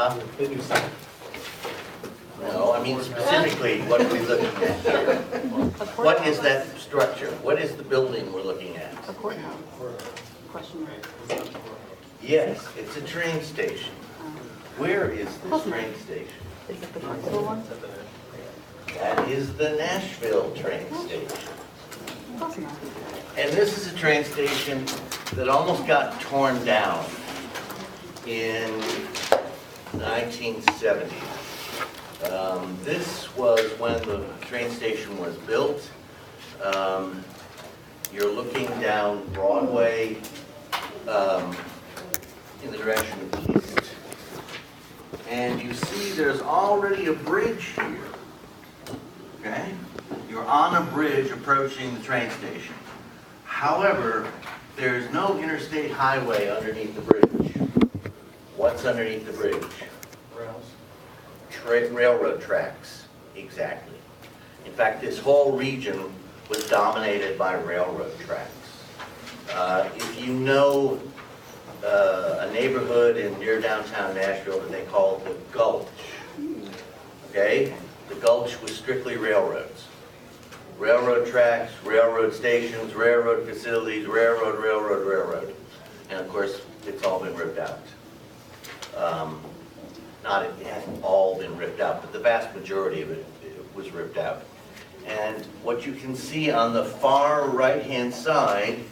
Huh? The new sign. No, I mean specifically, what are we looking at here? What is that structure? What is the building we're looking at? A courthouse. Question mark. Yes, it's a train station. Where is this train station? Is it the Clarksville one? That is the Nashville train station. Close enough. And this is a train station that almost got torn down in the 1970s. This was when the train station was built. You're looking down Broadway in the direction of east. And you see there's already a bridge here. Okay? You're on a bridge approaching the train station. However, there's no interstate highway underneath the bridge. What's underneath the bridge? Rails. Railroad tracks, exactly. In fact, this whole region was dominated by railroad tracks. If you know a neighborhood near downtown Nashville that they call the Gulch, okay? The Gulch was strictly railroads. Railroad tracks, railroad stations, railroad facilities, railroad. And of course, it's all been ripped out. It hasn't all been ripped out, but the vast majority of it was ripped out. And what you can see on the far right-hand side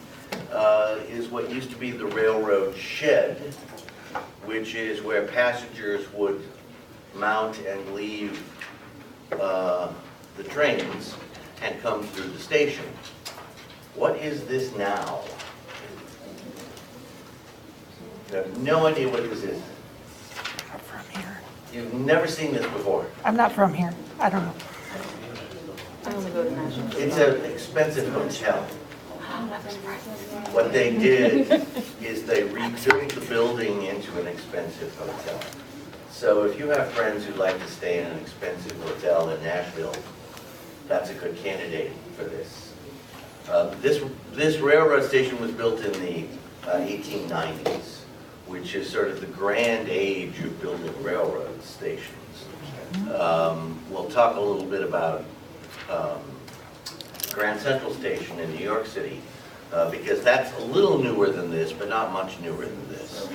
is what used to be the railroad shed, which is where passengers would mount and leave the trains and come through the station. What is this now? You have no idea what this is. I'm from here. You've never seen this before. I'm not from here. I don't know. I only go to Nashville. It's an expensive hotel. What they did is they rebuilt the building into an expensive hotel. So if you have friends who like to stay in an expensive hotel in Nashville, that's a good candidate for this. This railroad station was built in the 1890s, which is sort of the grand age of building railroad stations. We'll talk a little bit about Grand Central Station in New York City, because that's a little newer than this, but not much newer than this.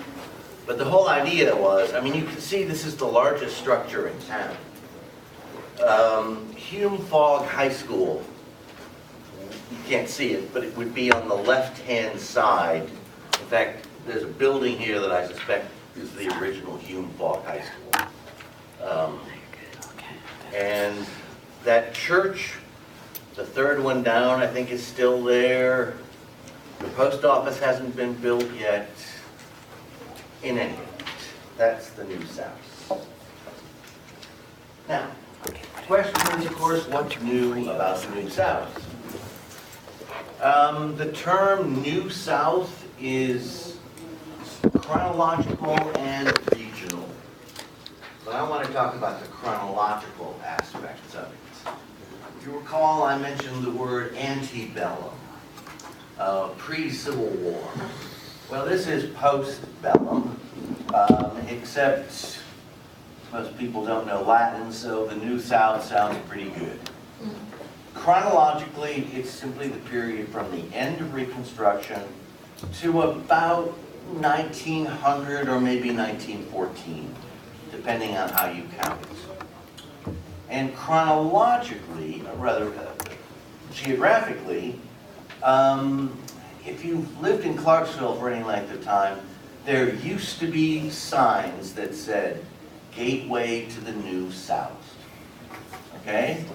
But the whole idea was, I mean, you can see this is the largest structure in town. Hume Fogg High School, you can't see it, but it would be on the left-hand side. In fact, there's a building here that I suspect is the original Hume Fogg High School. And that church, the third one down, I think is still there. The post office hasn't been built yet. In any event, that's the New South. Now, the question is, of course, what's new about the New South? The term New South is chronological and regional. But I want to talk about the chronological aspects of it. If you recall, I mentioned the word antebellum, pre-Civil War. Well, this is post-bellum, except most people don't know Latin, so the New South sounds pretty good. Chronologically, it's simply the period from the end of Reconstruction to about 1900 or maybe 1914, depending on how you count it. And chronologically, or rather geographically, if you've lived in Clarksville for any length of time, there used to be signs that said, Gateway to the New South. Okay?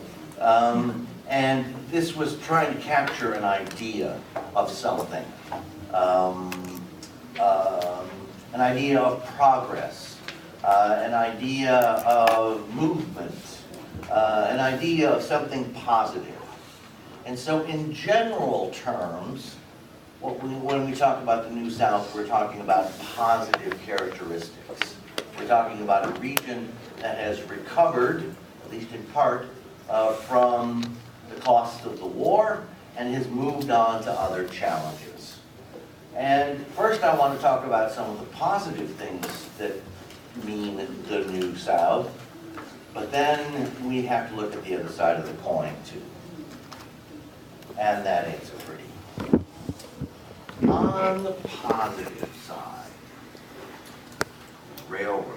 And this was trying to capture an idea of something. An idea of progress, an idea of movement, an idea of something positive. And so in general terms, when we talk about the New South, we're talking about positive characteristics. We're talking about a region that has recovered, at least in part, from the costs of the war and has moved on to other challenges. And first I want to talk about some of the positive things that mean the New South. But then we have to look at the other side of the coin too. And that ain't so pretty. On the positive side, railroads.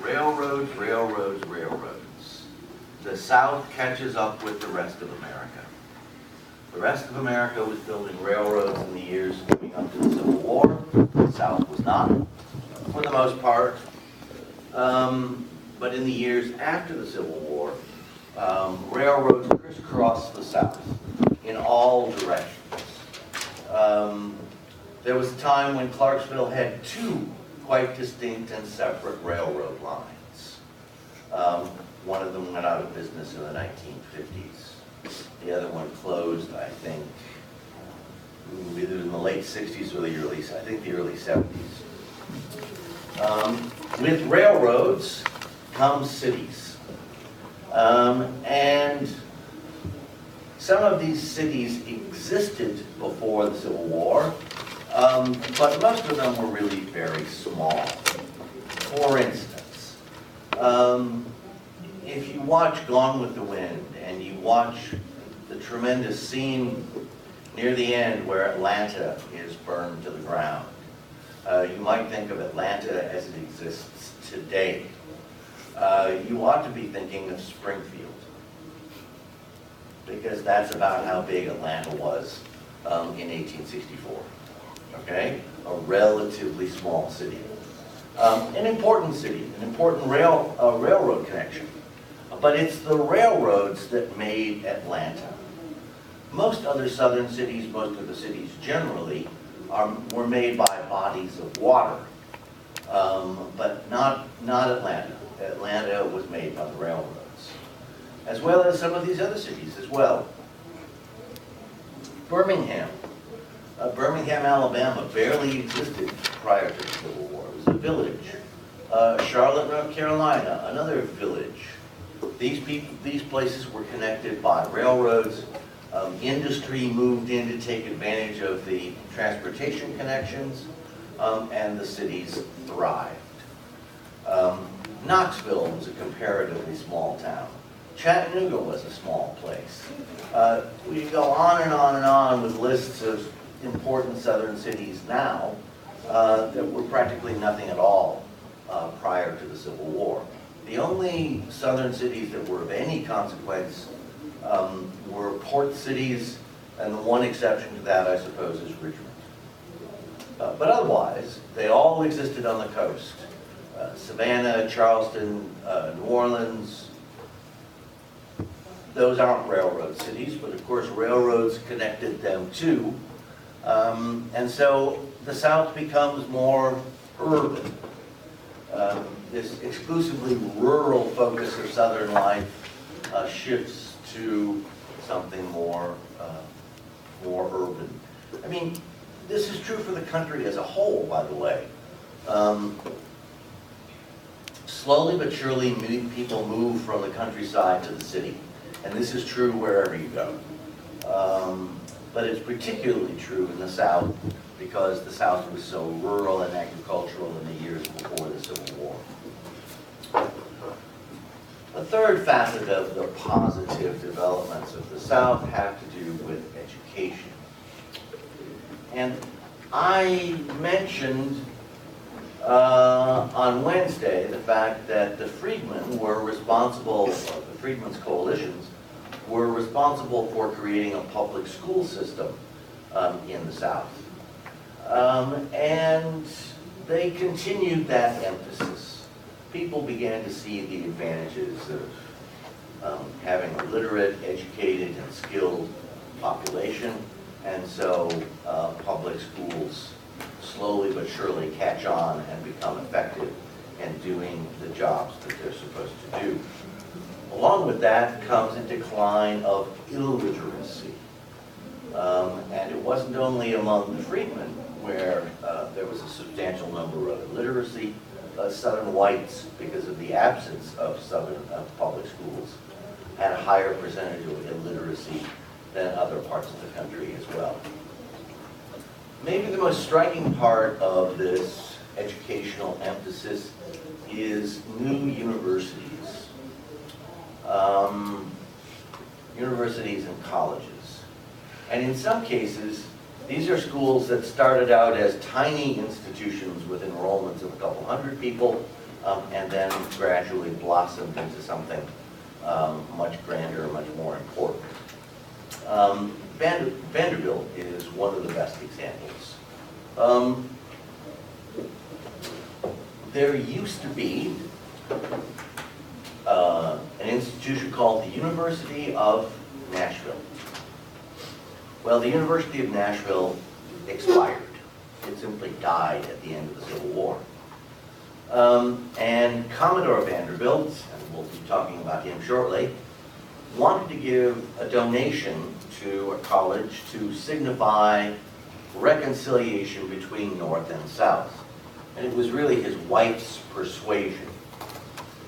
Railroads, railroads, railroads. The South catches up with the rest of America. The rest of America was building railroads in the years leading up to the Civil War. The South was not, for the most part. But in the years after the Civil War, railroads crisscrossed the South in all directions. There was a time when Clarksville had two quite distinct and separate railroad lines. One of them went out of business in the 1950s. The other one closed, I think, either in the late 60s or the early 70s. With railroads come cities. And some of these cities existed before the Civil War, but most of them were really very small. For instance, if you watch Gone with the Wind and you watch the tremendous scene near the end where Atlanta is burned to the ground, you might think of Atlanta as it exists today. You ought to be thinking of Springfield, because that's about how big Atlanta was in 1864. Okay? A relatively small city. An important city, an important railroad connection. But it's the railroads that made Atlanta. Most other southern cities, most of the cities generally, were made by bodies of water. But not Atlanta. Atlanta was made by the railroads, as well as some of these other cities as well. Birmingham. Birmingham, Alabama barely existed prior to the Civil War. It was a village. Charlotte, North Carolina, another village. These places were connected by railroads. Industry moved in to take advantage of the transportation connections, and the cities thrived. Knoxville was a comparatively small town. Chattanooga was a small place. We could go on and on and on with lists of important southern cities now that were practically nothing at all prior to the Civil War. The only southern cities that were of any consequence were port cities, and the one exception to that, I suppose, is Richmond. But otherwise, they all existed on the coast. Savannah, Charleston, New Orleans. Those aren't railroad cities, but of course railroads connected them too. And so the South becomes more urban. This exclusively rural focus of Southern life shifts to something more urban. I mean, this is true for the country as a whole, by the way. Slowly but surely, people move from the countryside to the city, and this is true wherever you go. But it's particularly true in the South because the South was so rural and agricultural in the years before the Civil War. The third facet of the positive developments of the South have to do with education. And I mentioned on Wednesday the fact that the Freedmen were responsible, the Freedmen's coalitions were responsible for creating a public school system in the South. And they continued that emphasis. People began to see the advantages of having a literate, educated, and skilled population, and so public schools slowly but surely catch on and become effective in doing the jobs that they're supposed to do. Along with that comes a decline of illiteracy. And it wasn't only among the freedmen where there was a substantial number of illiteracy. Southern whites, because of the absence of Southern public schools, had a higher percentage of illiteracy than other parts of the country as well. Maybe the most striking part of this educational emphasis is new universities. Um, Universities and colleges. And in some cases, these are schools that started out as tiny institutions with enrollments of a couple hundred people, and then gradually blossomed into something much grander, much more important. Vanderbilt is one of the best examples. There used to be an institution called the University of Nashville. Well, the University of Nashville expired. It simply died at the end of the Civil War. And Commodore Vanderbilt, and we'll be talking about him shortly, wanted to give a donation to a college to signify reconciliation between North and South. And it was really his wife's persuasion.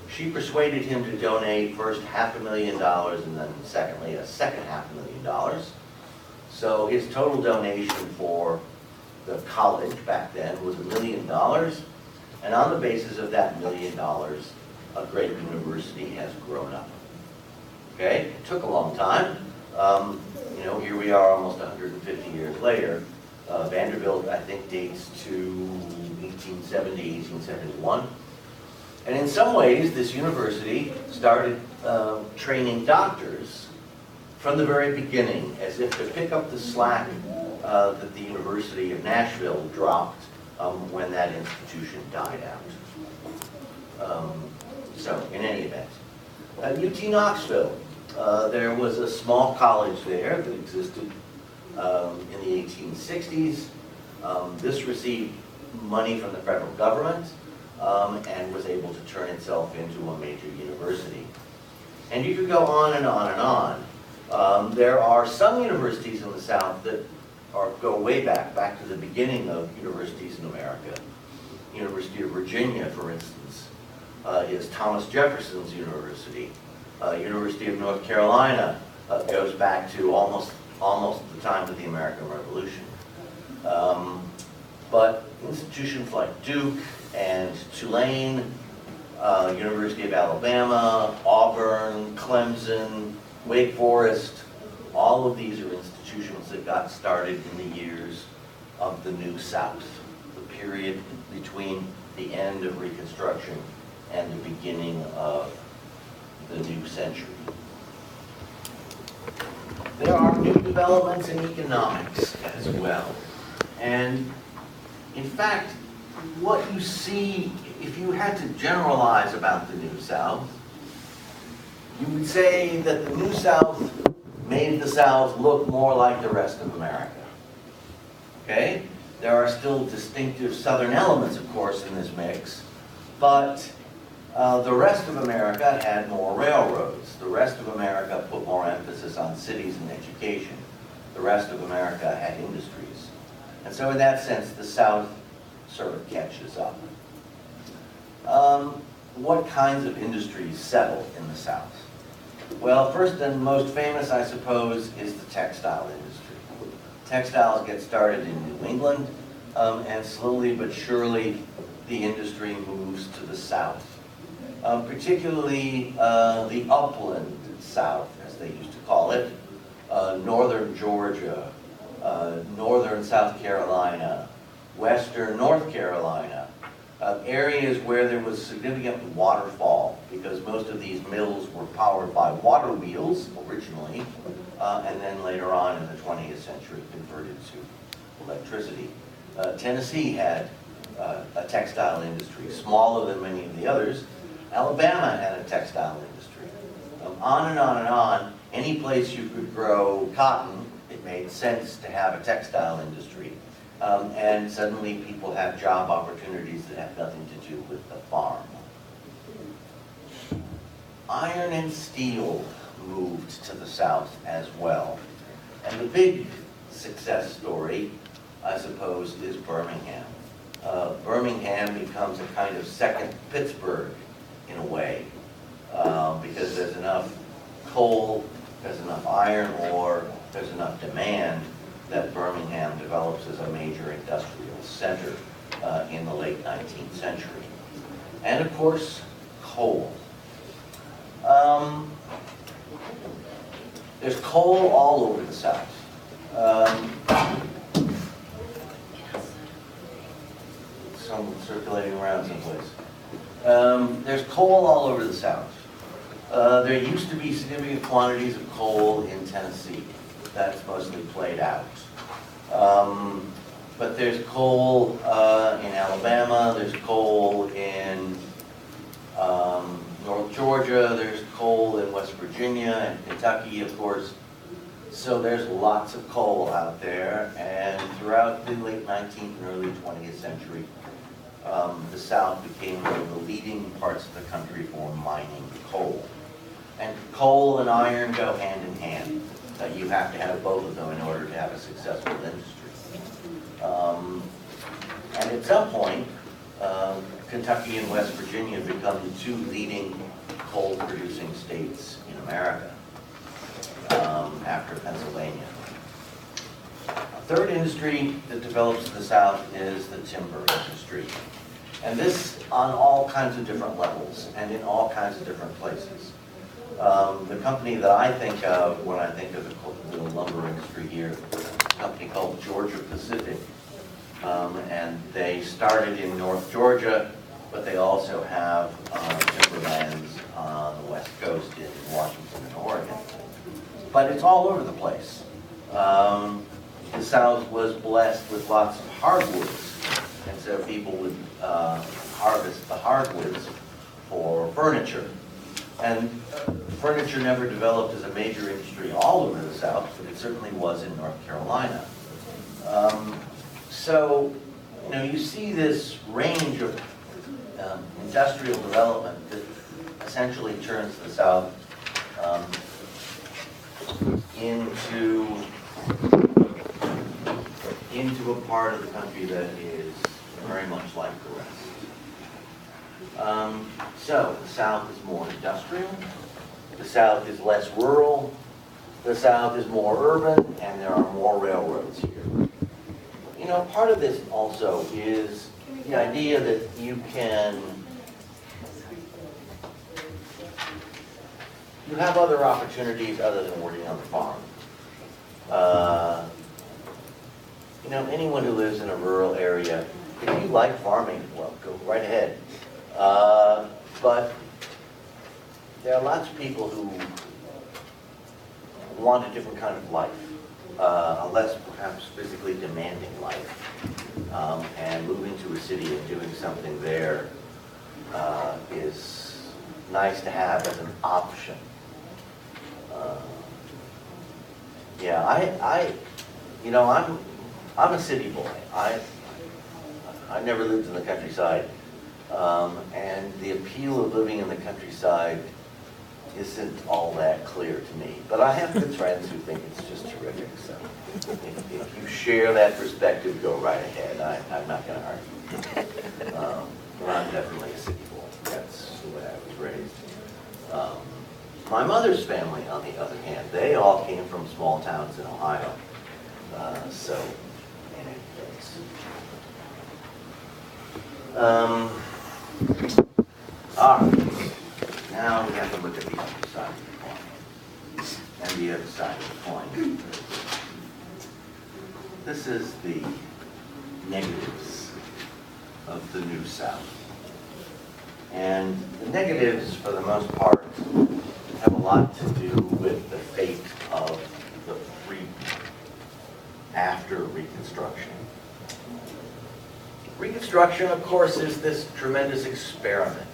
She persuaded him to donate first $500,000 and then secondly a second $500,000. So his total donation for the college back then was $1 million. And on the basis of that $1 million, a great university has grown up. Okay, it took a long time. You know, here we are almost 150 years later. Vanderbilt, I think, dates to 1870, 1871. And in some ways, this university started training doctors from the very beginning, as if to pick up the slack that the University of Nashville dropped when that institution died out. So, in any event, UT Knoxville, there was a small college there that existed in the 1860s. This received money from the federal government and was able to turn itself into a major university. And you could go on and on and on. There are some universities in the South that go way back to the beginning of universities in America. University of Virginia, for instance, is Thomas Jefferson's university. University of North Carolina goes back to almost the time of the American Revolution. But institutions like Duke and Tulane, University of Alabama, Auburn, Clemson, Wake Forest, all of these are institutions that got started in the years of the New South, the period between the end of Reconstruction and the beginning of the new century. There are new developments in economics as well. And in fact, what you see, if you had to generalize about the New South, you would say that the New South made the South look more like the rest of America. Okay? There are still distinctive Southern elements, of course, in this mix, but the rest of America had more railroads. The rest of America put more emphasis on cities and education. The rest of America had industries. And so in that sense, the South sort of catches up. What kinds of industries settle in the South? Well, first and most famous, I suppose, is the textile industry. Textiles get started in New England, and slowly but surely the industry moves to the South. Particularly the upland South, as they used to call it, northern Georgia, northern South Carolina, western North Carolina, areas where there was significant waterfall, because most of these mills were powered by water wheels originally, and then later on in the 20th century converted to electricity. Tennessee had a textile industry, smaller than many of the others. Alabama had a textile industry. On and on and on, any place you could grow cotton, it made sense to have a textile industry. And suddenly people have job opportunities that have nothing to do with the farm. Iron and steel moved to the South as well. And the big success story, I suppose, is Birmingham. Birmingham becomes a kind of second Pittsburgh in a way, because there's enough coal, there's enough iron ore, there's enough demand that Birmingham develops as a major industrial center in the late 19th century. And of course, coal. There's coal all over the South. Someone circulating around someplace. There's coal all over the South. There used to be significant quantities of coal in Tennessee. That's mostly played out. But there's coal in Alabama, there's coal in North Georgia, there's coal in West Virginia and Kentucky, of course. So there's lots of coal out there, and throughout the late 19th and early 20th century, the South became one of the leading parts of the country for mining coal. And coal and iron go hand in hand. You have to have both of them in order to have a successful industry. And at some point, Kentucky and West Virginia become the two leading coal-producing states in America, after Pennsylvania. A third industry that develops in the South is the timber industry. And this on all kinds of different levels and in all kinds of different places. The company that I think of when I think of the lumber industry here, is a company called Georgia Pacific. And they started in North Georgia, but they also have timberlands on the West Coast in Washington and Oregon. But it's all over the place. The South was blessed with lots of hardwoods, and so people would harvest the hardwoods for furniture. And furniture never developed as a major industry all over the South, but it certainly was in North Carolina. So, you know, you see this range of industrial development that essentially turns the South into a part of the country that is very much like the rest. So, the South is more industrial, the South is less rural, the South is more urban, and there are more railroads here. You know, part of this also is the idea that you have other opportunities other than working on the farm. You know, anyone who lives in a rural area, if you like farming, well, go right ahead. But there are lots of people who want a different kind of life, a less perhaps physically demanding life. And moving to a city and doing something there is nice to have as an option. Yeah, you know, I'm a city boy. I never lived in the countryside, and the appeal of living in the countryside isn't all that clear to me. But I have good friends who think it's just terrific. So if you share that perspective, go right ahead. I'm not going to argue. But I'm definitely a city boy. That's the way I was raised. My mother's family, on the other hand, they all came from small towns in Ohio. So, in any case. All right. Now we have to look at the other side of the coin. And the other side of the coin. This is the negatives of the New South. And the negatives, for the most part, have a lot to do with the fate of the freedom after Reconstruction. Reconstruction, of course, is this tremendous experiment.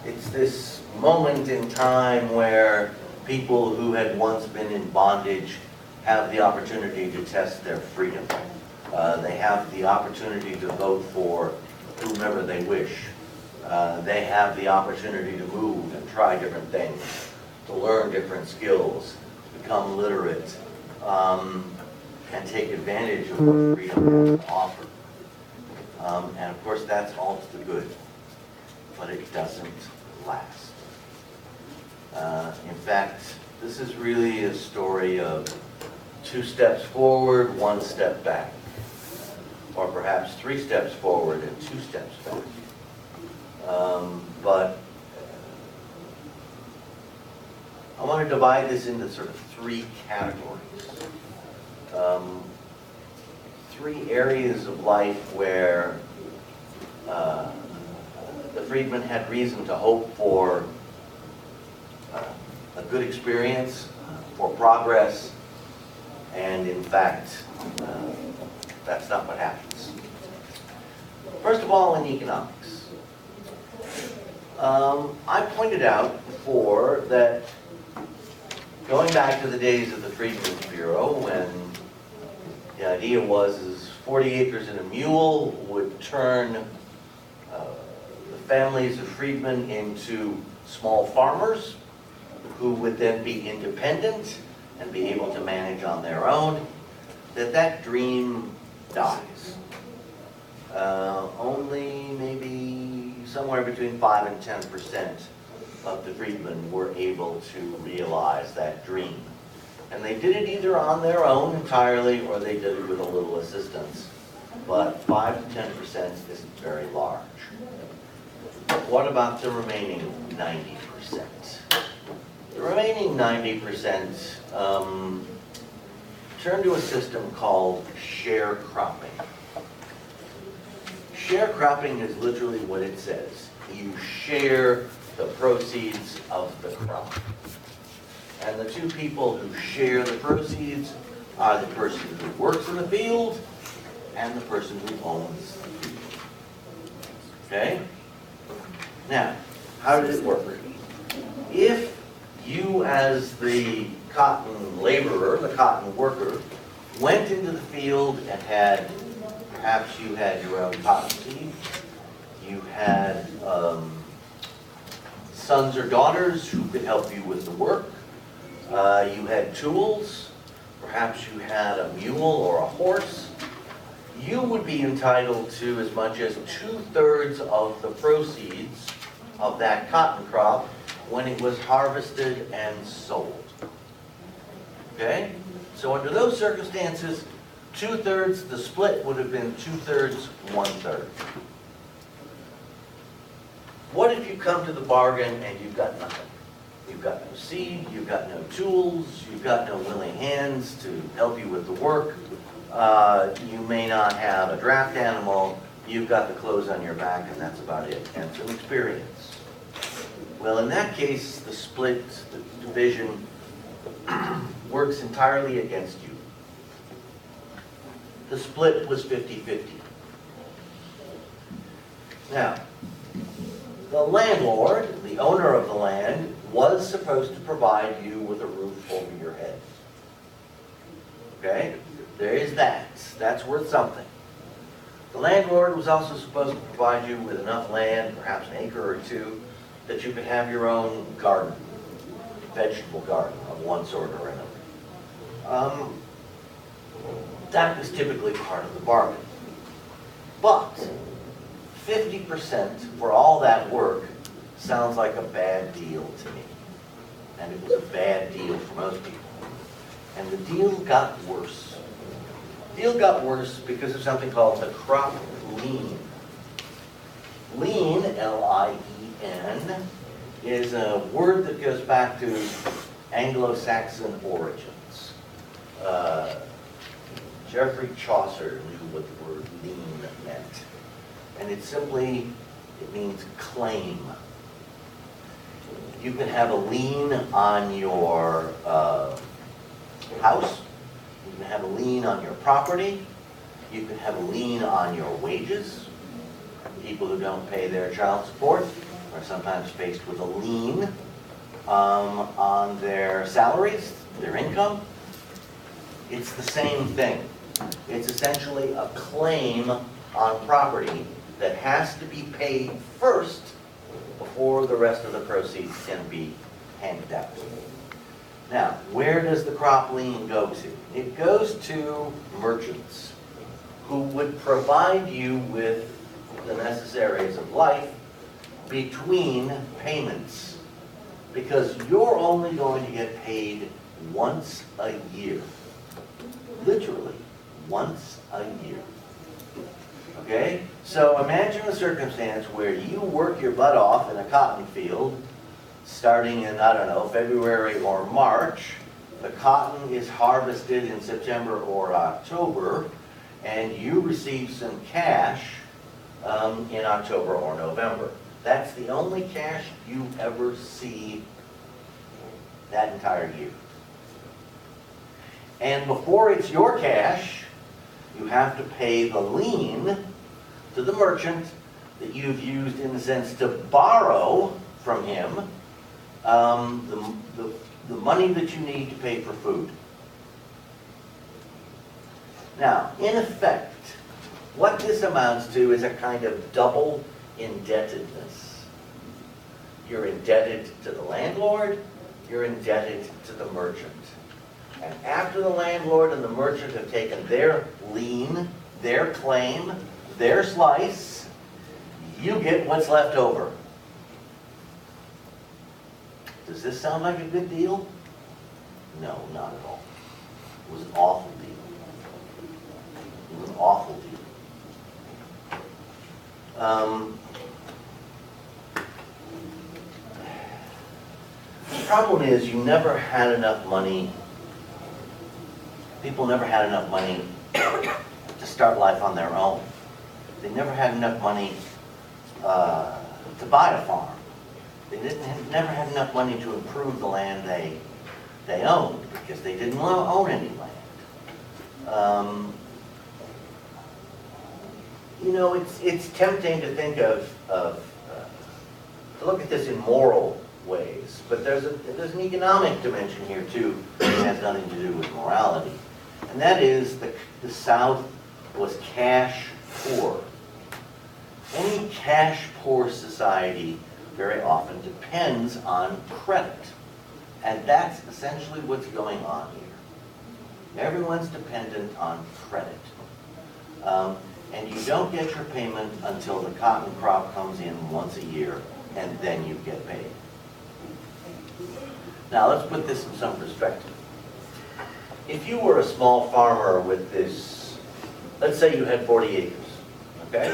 It's this moment in time where people who had once been in bondage have the opportunity to test their freedom. They have the opportunity to vote for whomever they wish. They have the opportunity to move and try different things, to learn different skills, become literate, and take advantage of what freedom has to offer. And of course, that's all to the good, but it doesn't last. In fact, this is really a story of 2 steps forward, 1 step back, or perhaps perhaps 3 steps forward and 2 steps back. But I want to divide this into sort of 3 categories. 3 areas of life where the freedmen had reason to hope for a good experience, for progress, and in fact, that's not what happens. First of all, in economics. I pointed out before that going back to the days of the Freedmen's Bureau, when the idea was 40 acres and a mule would turn the families of freedmen into small farmers who would then be independent and be able to manage on their own, that dream dies. Only maybe somewhere between 5 and 10% of the freedmen were able to realize that dream. And they did it either on their own entirely or they did it with a little assistance. But 5 to 10% isn't very large. What about the remaining 90%? The remaining 90% turn to a system called sharecropping. Sharecropping is literally what it says. You share the proceeds of the crop. And the 2 people who share the proceeds are the person who works in the field and the person who owns the field. Okay? Now, how did it work? If you as the cotton laborer, the cotton worker, went into the field and had, perhaps you had your own cotton seed, you had sons or daughters who could help you with the work, you had tools, perhaps you had a mule or a horse, you would be entitled to as much as 2/3 of the proceeds of that cotton crop when it was harvested and sold. Okay? So under those circumstances, 2/3, the split would have been 2/3, 1/3. What if you come to the bargain and you've got nothing? You've got no seed, you've got no tools, you've got no willing hands to help you with the work. You may not have a draft animal, you've got the clothes on your back and that's about it, and some experience. Well, in that case, the split, the division, works entirely against you. The split was 50-50. Now, the landlord, the owner of the land, was supposed to provide you with a roof over your head. Okay? There is that. That's worth something. The landlord was also supposed to provide you with enough land, perhaps an acre or 2, that you could have your own garden, vegetable garden of one sort or another. That was typically part of the bargain. But 50% for all that work sounds like a bad deal to me. And it was a bad deal for most people. And the deal got worse. The deal got worse because of something called the crop lien. Lien, L-I-E-N, is a word that goes back to Anglo-Saxon origins. Geoffrey Chaucer knew what the word lien meant. And it means claim. You can have a lien on your house. You can have a lien on your property. You can have a lien on your wages. People who don't pay their child support are sometimes faced with a lien on their salaries, their income. It's the same thing. It's essentially a claim on property that has to be paid first before the rest of the proceeds can be handed out. Now, where does the crop lien go to? It goes to merchants who would provide you with the necessaries of life between payments, because you're only going to get paid once a year. Literally, once a year. Okay? So imagine a circumstance where you work your butt off in a cotton field, starting in, I don't know, February or March. The cotton is harvested in September or October, and you receive some cash in October or November. That's the only cash you ever see that entire year. And before it's your cash, you have to pay the lien to the merchant that you've used, in the sense, to borrow from him the money that you need to pay for food. Now, in effect, what this amounts to is a kind of double indebtedness. You're indebted to the landlord, you're indebted to the merchant. And after the landlord and the merchant have taken their lien, their claim, their slice, you get what's left over. Does this sound like a good deal? No, not at all. It was an awful deal. It was an awful deal. The problem is you never had enough money. People never had enough money to start life on their own. They never had enough money to buy a farm. They never had enough money to improve the land they owned, because they didn't own any land. You know, it's tempting to think to look at this in moral ways, but there's an economic dimension here too that has nothing to do with morality, and that is the South was cash poor. Any cash poor society very often depends on credit, and that's essentially what's going on here. Everyone's dependent on credit. And you don't get your payment until the cotton crop comes in once a year, and then you get paid. Now let's put this in some perspective. If you were a small farmer with this, let's say you had 40 acres, okay?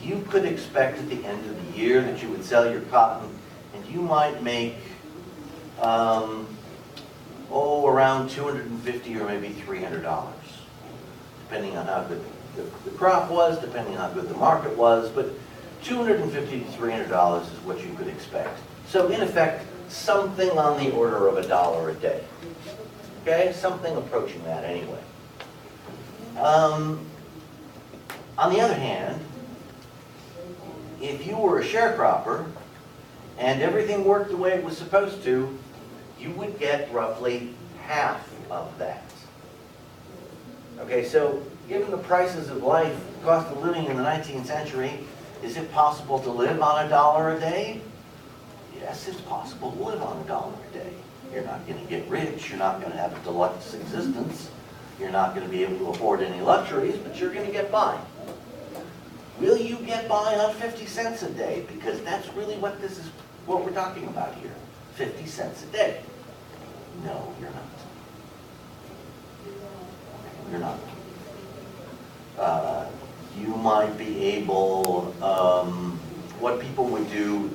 You could expect at the end of the year that you would sell your cotton, and you might make, around $250 or maybe $300. Depending on how good the crop was, depending on how good the market was, but $250 to $300 is what you could expect. So in effect, something on the order of $1 a day. Okay, something approaching that anyway. On the other hand, if you were a sharecropper and everything worked the way it was supposed to, you would get roughly half of that. Okay, so given the prices of life, cost of living in the 19th century, is it possible to live on $1 a day? Yes, it's possible to live on $1 a day. You're not going to get rich, you're not going to have a deluxe existence, you're not going to be able to afford any luxuries, but you're going to get by. Will you get by on 50 cents a day? Because that's really what we're talking about here. 50 cents a day. No, you're not. You're not. You might be able, what people would do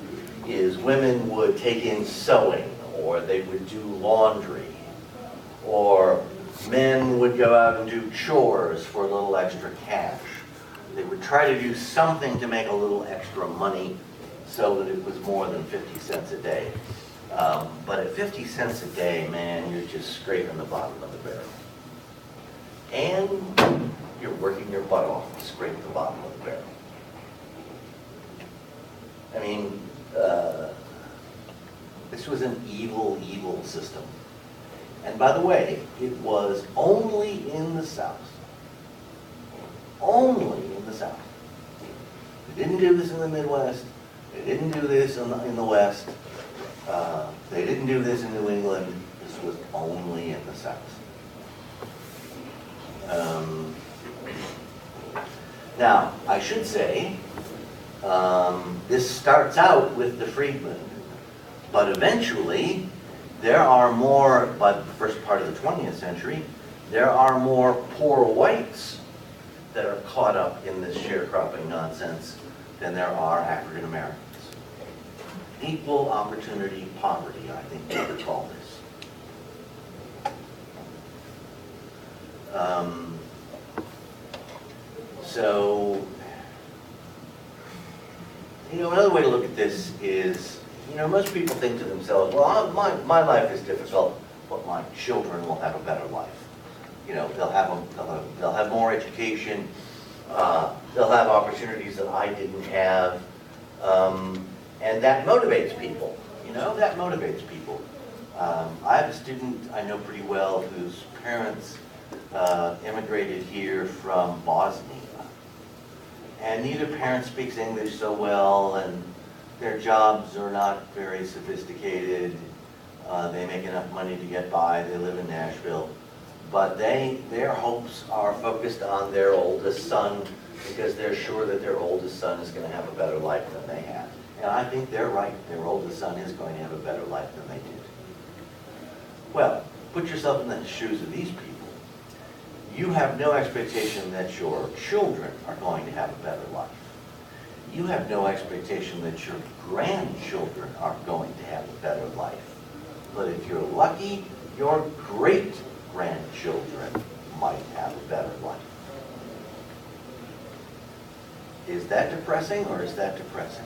is women would take in sewing, or they would do laundry, or men would go out and do chores for a little extra cash. They would try to do something to make a little extra money so that it was more than 50 cents a day. But at 50 cents a day, man, you're just scraping the bottom of the barrel. And you're working your butt off to scrape the bottom of the barrel. I mean, this was an evil, evil system. And by the way, it was only in the South. Only in the South. They didn't do this in the Midwest. They didn't do this in the West. They didn't do this in New England. This was only in the South. Now, I should say, this starts out with the freedmen, but eventually there are more, by the first part of the 20th century, there are more poor whites that are caught up in this sharecropping nonsense than there are African Americans. Equal opportunity poverty, I think we would call this. So, another way to look at this is, most people think to themselves, well, my life is difficult, but my children will have a better life. They'll have more education, they'll have opportunities that I didn't have, and that motivates people. That motivates people. I have a student I know pretty well whose parents immigrated here from Bosnia. And neither parent speaks English so well, and their jobs are not very sophisticated. They make enough money to get by. They live in Nashville. But their hopes are focused on their oldest son because they're sure that their oldest son is going to have a better life than they had. And I think they're right. Their oldest son is going to have a better life than they did. Well, put yourself in the shoes of these people. You have no expectation that your children are going to have a better life. You have no expectation that your grandchildren are going to have a better life. But if you're lucky, your great-grandchildren might have a better life. Is that depressing or is that depressing?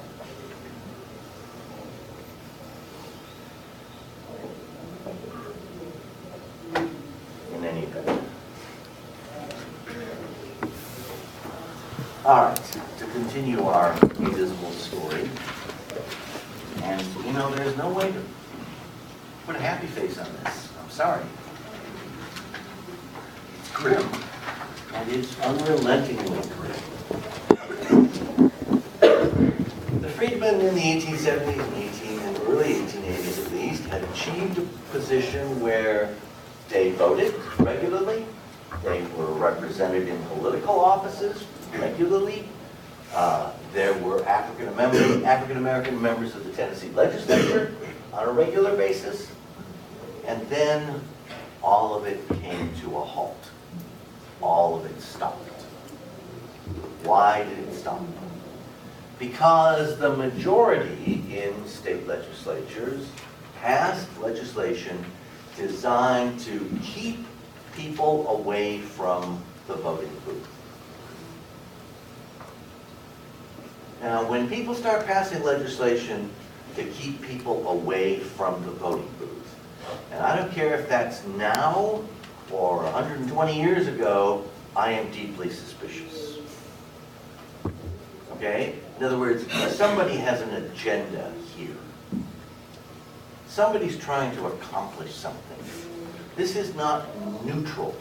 In any event. All right, to continue our invisible story, and there's no way to put a happy face on this. I'm sorry. It's grim, and it's unrelentingly grim. The freedmen in the 1870s and early 1880s at least had achieved a position where they voted regularly, they were represented in political offices regularly. There were African American members of the Tennessee legislature on a regular basis. And then all of it came to a halt. All of it stopped. Why did it stop? Because the majority in state legislatures passed legislation designed to keep people away from the voting booth. Now, when people start passing legislation to keep people away from the voting booth, and I don't care if that's now or 120 years ago, I am deeply suspicious. Okay? In other words, somebody has an agenda here. Somebody's trying to accomplish something. This is not neutral.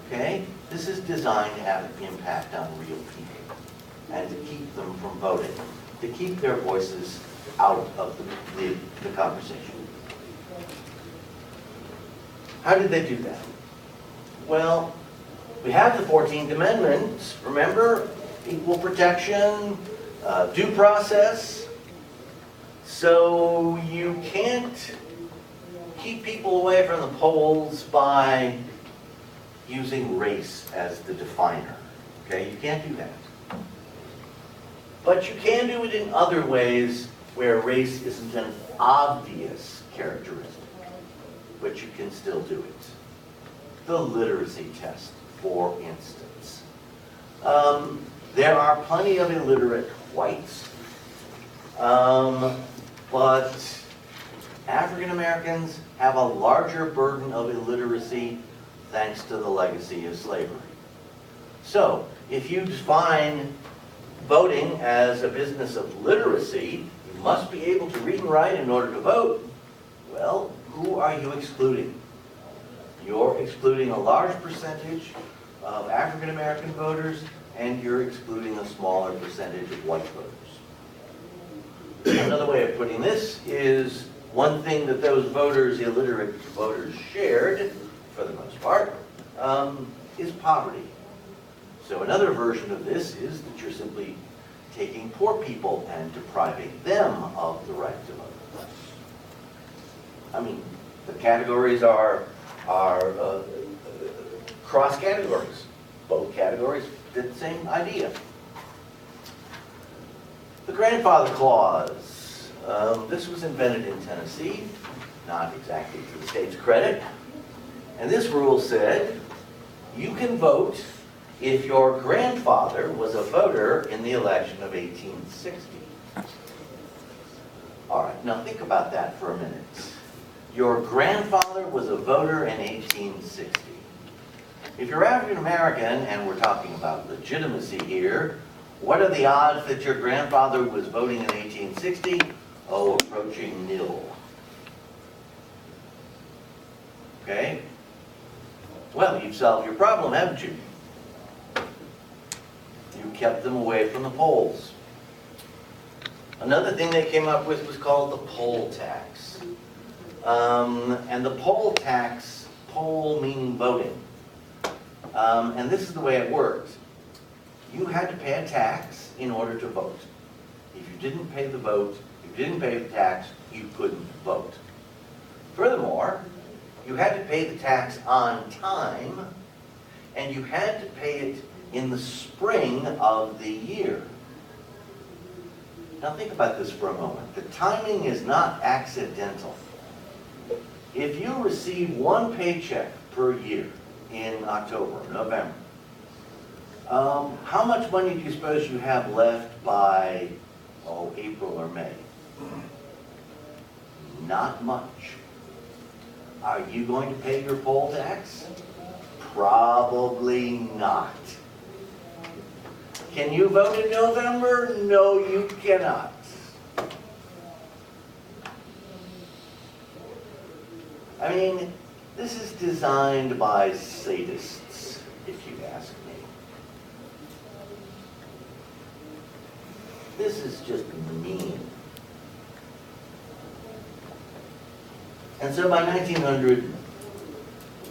Okay? This is designed to have an impact on real people and to keep them from voting, to keep their voices out of the conversation. How did they do that? Well, we have the 14th Amendment, remember? Equal protection, due process. So you can't keep people away from the polls by using race as the definer. Okay, you can't do that. But you can do it in other ways where race isn't an obvious characteristic, but you can still do it. The literacy test, for instance. There are plenty of illiterate whites, but African Americans have a larger burden of illiteracy thanks to the legacy of slavery. So, if you define voting as a business of literacy, you must be able to read and write in order to vote. Well, who are you excluding? You're excluding a large percentage of African American voters, and you're excluding a smaller percentage of white voters. Another way of putting this is one thing that those voters, illiterate voters, shared, for the most part, is poverty. So another version of this is that you're simply taking poor people and depriving them of the right to vote. I mean, the categories are cross categories. Both categories did the same idea. The grandfather clause. This was invented in Tennessee, not exactly to the state's credit. And this rule said, you can vote if your grandfather was a voter in the election of 1860. All right, now think about that for a minute. Your grandfather was a voter in 1860. If you're African American, and we're talking about legitimacy here, what are the odds that your grandfather was voting in 1860? Oh, approaching nil. Okay? Well, you've solved your problem, haven't you? You kept them away from the polls. Another thing they came up with was called the poll tax. And the poll tax, poll meaning voting. And this is the way it worked. You had to pay a tax in order to vote. If you didn't pay the vote, if you didn't pay the tax, you couldn't vote. Furthermore, you had to pay the tax on time, and you had to pay it in the spring of the year. Now think about this for a moment. The timing is not accidental. If you receive one paycheck per year in October or November, how much money do you suppose you have left by, April or May? Not much. Are you going to pay your poll tax? Probably not. Can you vote in November? No, you cannot. I mean, this is designed by sadists, if you ask me. This is just mean. And so by 1900,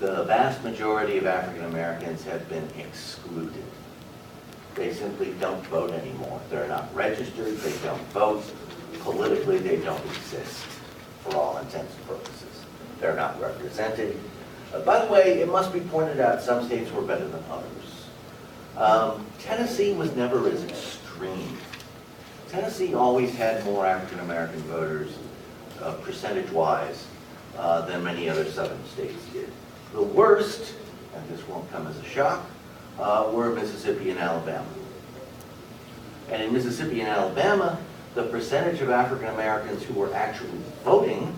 the vast majority of African Americans have been excluded. They simply don't vote anymore. They're not registered, they don't vote. Politically, they don't exist for all intents and purposes. They're not represented. By the way, it must be pointed out, some states were better than others. Tennessee was never as extreme. Tennessee always had more African American voters, percentage-wise, than many other southern states did. The worst, and this won't come as a shock, were Mississippi and Alabama. And in Mississippi and Alabama, the percentage of African Americans who were actually voting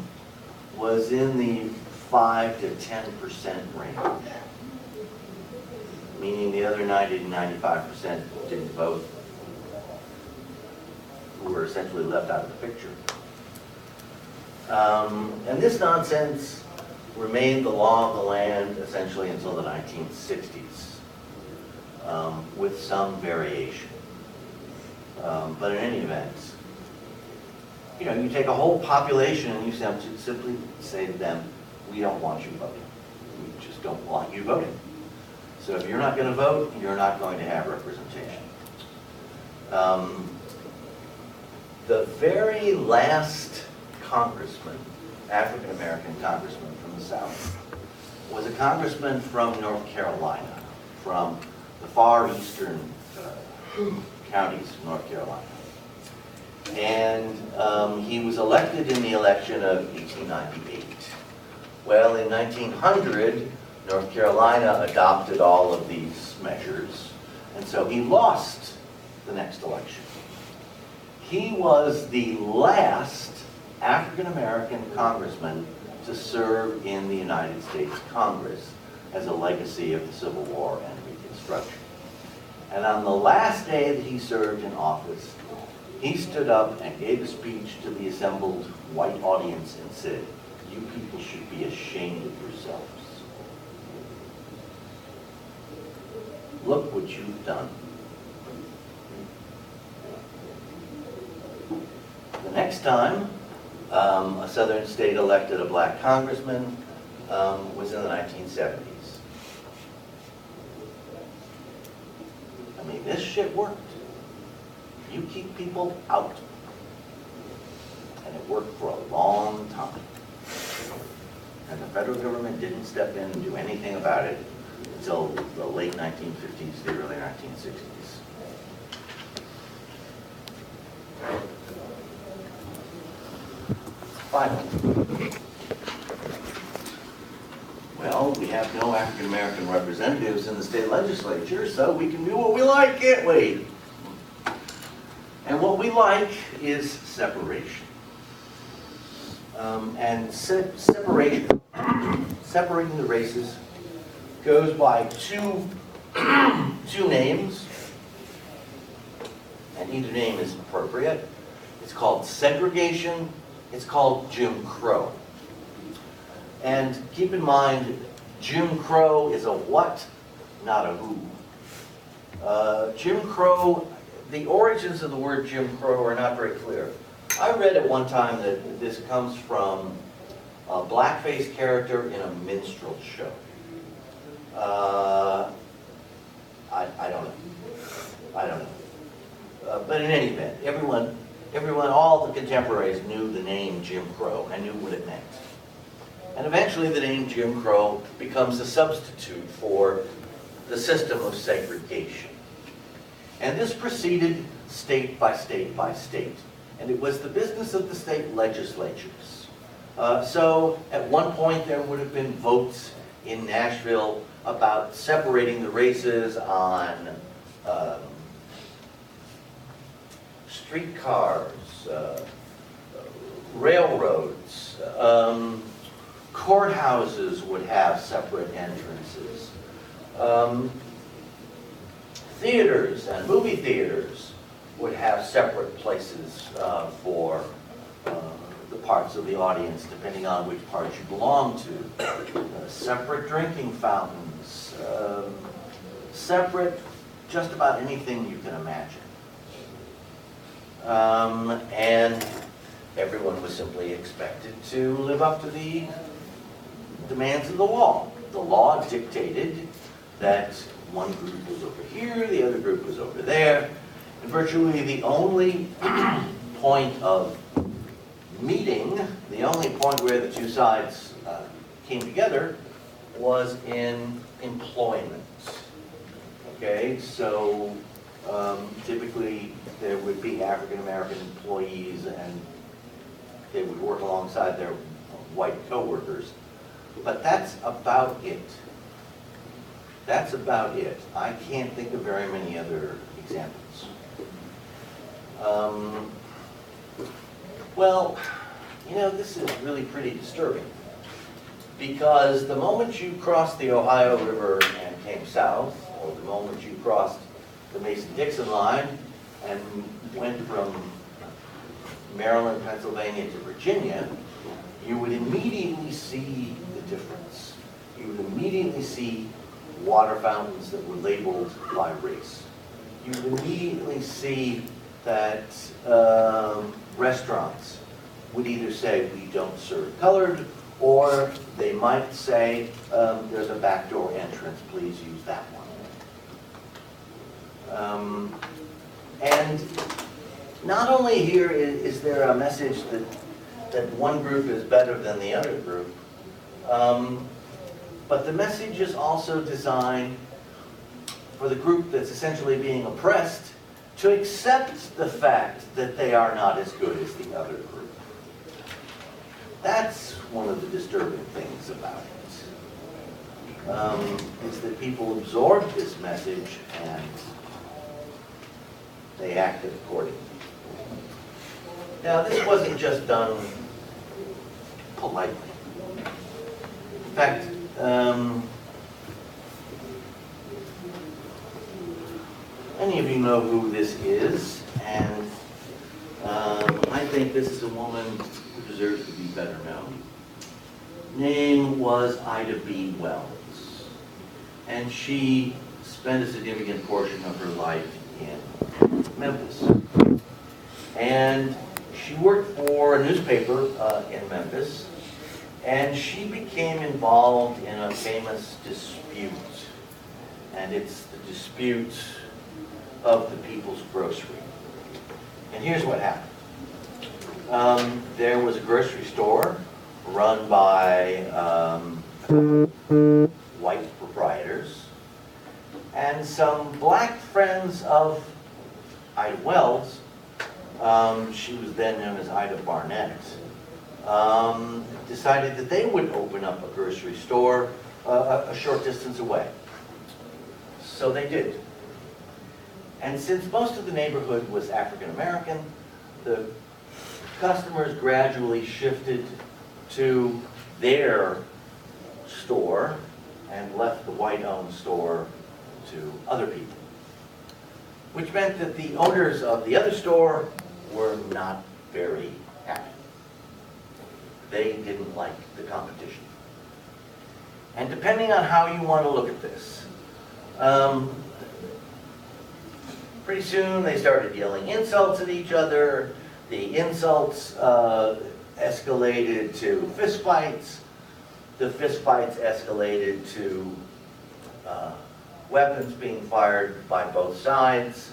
was in the 5 to 10% range. Meaning the other 90 to 95% didn't vote, who were essentially left out of the picture. And this nonsense remained the law of the land essentially until the 1960s, with some variation. But in any event, you take a whole population and you simply say to them, we don't want you voting. We just don't want you voting. So if you're not going to vote, you're not going to have representation. The very last congressman, African American congressman from the South, was a congressman from North Carolina, from the far eastern counties of North Carolina. And he was elected in the election of 1898. Well, in 1900, North Carolina adopted all of these measures, and so he lost the next election. He was the last African-American congressman to serve in the United States Congress as a legacy of the Civil War and Reconstruction. And on the last day that he served in office, he stood up and gave a speech to the assembled white audience and said, "You people should be ashamed of yourselves. Look what you've done." The next time a southern state elected a black congressman was in the 1970s. I mean, this shit worked. You keep people out. And it worked for a long time. And the federal government didn't step in and do anything about it until the late 1950s, the early 1960s. Finally, well, we have no African American representatives in the state legislature, so we can do what we like, can't we? And what we like is separation. Separation, separating the races, goes by two names, and either name is appropriate. It's called segregation, it's called Jim Crow. And keep in mind, Jim Crow is a what, not a who. Jim Crow, the origins of the word Jim Crow are not very clear. I read at one time that this comes from a blackface character in a minstrel show. I don't know. I don't know. But in any event, everyone, all the contemporaries knew the name Jim Crow and knew what it meant. And eventually the name Jim Crow becomes a substitute for the system of segregation. And this proceeded state by state by state. And it was the business of the state legislatures. So at one point there would have been votes in Nashville about separating the races on streetcars, railroads, courthouses would have separate entrances. Theaters and movie theaters would have separate places for the parts of the audience, depending on which part you belong to. Separate drinking fountains, separate just about anything you can imagine. And everyone was simply expected to live up to the demands of the law. The law dictated that one group was over here, the other group was over there, and virtually the only point of meeting, the only point where the two sides came together was in employment. Okay, so typically there would be African American employees and they would work alongside their white coworkers. But that's about it. That's about it. I can't think of very many other examples. Well, you know, this is really pretty disturbing. Because the moment you crossed the Ohio River and came south, or the moment you crossed the Mason-Dixon line and went from Maryland, Pennsylvania to Virginia, you would immediately see the difference. You would immediately see water fountains that were labeled by race. You would immediately see that restaurants would either say, we don't serve colored, or they might say, there's a backdoor entrance, please use that one. And not only here is there a message that one group is better than the other group, but the message is also designed for the group that's essentially being oppressed to accept the fact that they are not as good as the other group. That's one of the disturbing things about it, is that people absorb this message and they acted accordingly. Now, this wasn't just done politely. In fact, many of you know who this is, and I think this is a woman who deserves to be better known. Name was Ida B. Wells, and she spent a significant portion of her life in Memphis. And she worked for a newspaper in Memphis, and she became involved in a famous dispute. And it's the dispute of the People's Grocery. And here's what happened. There was a grocery store run by white proprietors, And some black friends of Ida Wells, she was then known as Ida Barnett, decided that they would open up a grocery store a short distance away. So they did. And since most of the neighborhood was African American, the customers gradually shifted to their store and left the white-owned store to other people. Which meant that the owners of the other store were not very happy. They didn't like the competition. And depending on how you want to look at this, pretty soon they started yelling insults at each other. The insults escalated to fistfights. The fistfights escalated to weapons being fired by both sides.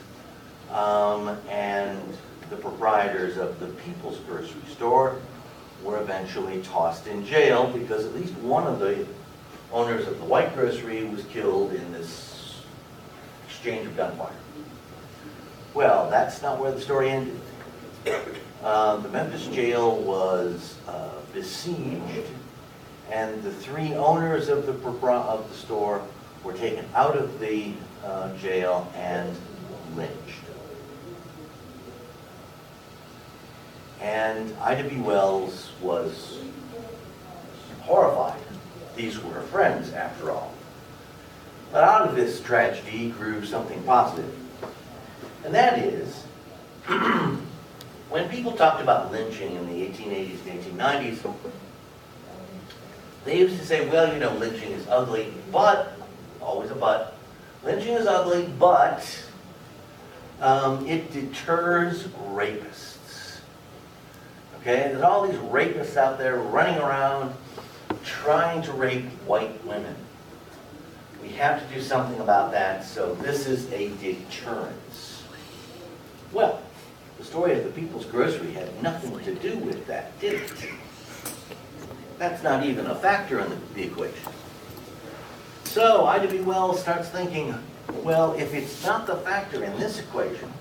And the proprietors of the People's Grocery Store were eventually tossed in jail because at least one of the owners of the white grocery was killed in this exchange of gunfire. Well, that's not where the story ended. The Memphis jail was besieged, and the three owners of the store were taken out of the jail and lynched. And Ida B. Wells was horrified. These were her friends, after all. But out of this tragedy grew something positive. And that is, when people talked about lynching in the 1880s and 1890s, they used to say, well, you know, lynching is ugly, but, always a but, lynching is ugly, but it deters rapists. Okay, there's all these rapists out there running around trying to rape white women. We have to do something about that, so this is a deterrence. Well, the story of the People's Grocery had nothing to do with that, did it? That's not even a factor in the equation. So Ida B. Wells starts thinking, well, if it's not the factor in this equation,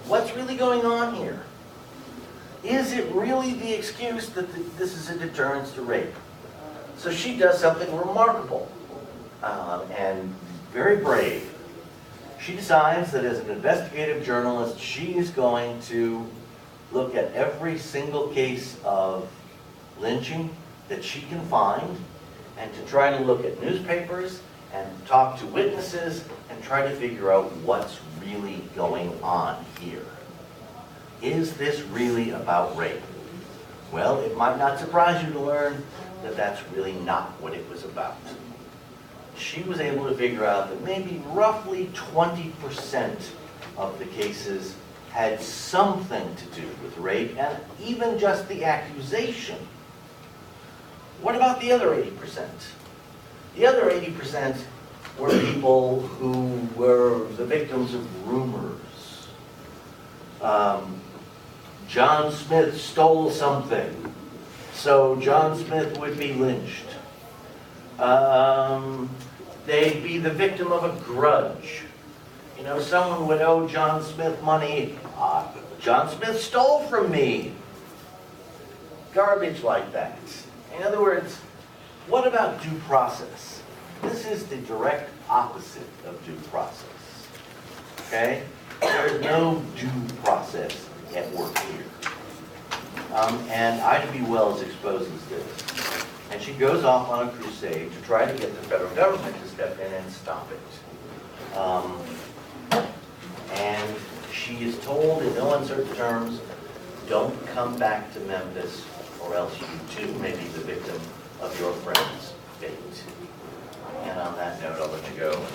what's really going on here? Is it really the excuse that this is a deterrence to rape? So she does something remarkable and very brave. She decides that as an investigative journalist, she is going to look at every single case of lynching that she can find and to try to look at newspapers and talk to witnesses and try to figure out what's really going on here. Is this really about rape? Well, it might not surprise you to learn that that's really not what it was about. She was able to figure out that maybe roughly 20% of the cases had something to do with rape, and even just the accusation. What about the other 80%? The other 80% were people who were the victims of rumors. John Smith stole something, so John Smith would be lynched. They'd be the victim of a grudge. You know, someone would owe John Smith money. John Smith stole from me. Garbage like that. In other words, what about due process? This is the direct opposite of due process. Okay? There's no due process at work here. And Ida B. Wells exposes this. And she goes off on a crusade to try to get the federal government to step in and stop it. And she is told in no uncertain terms, don't come back to Memphis or else you too may be the victim of your friend's fate. And on that note, I'll let you go.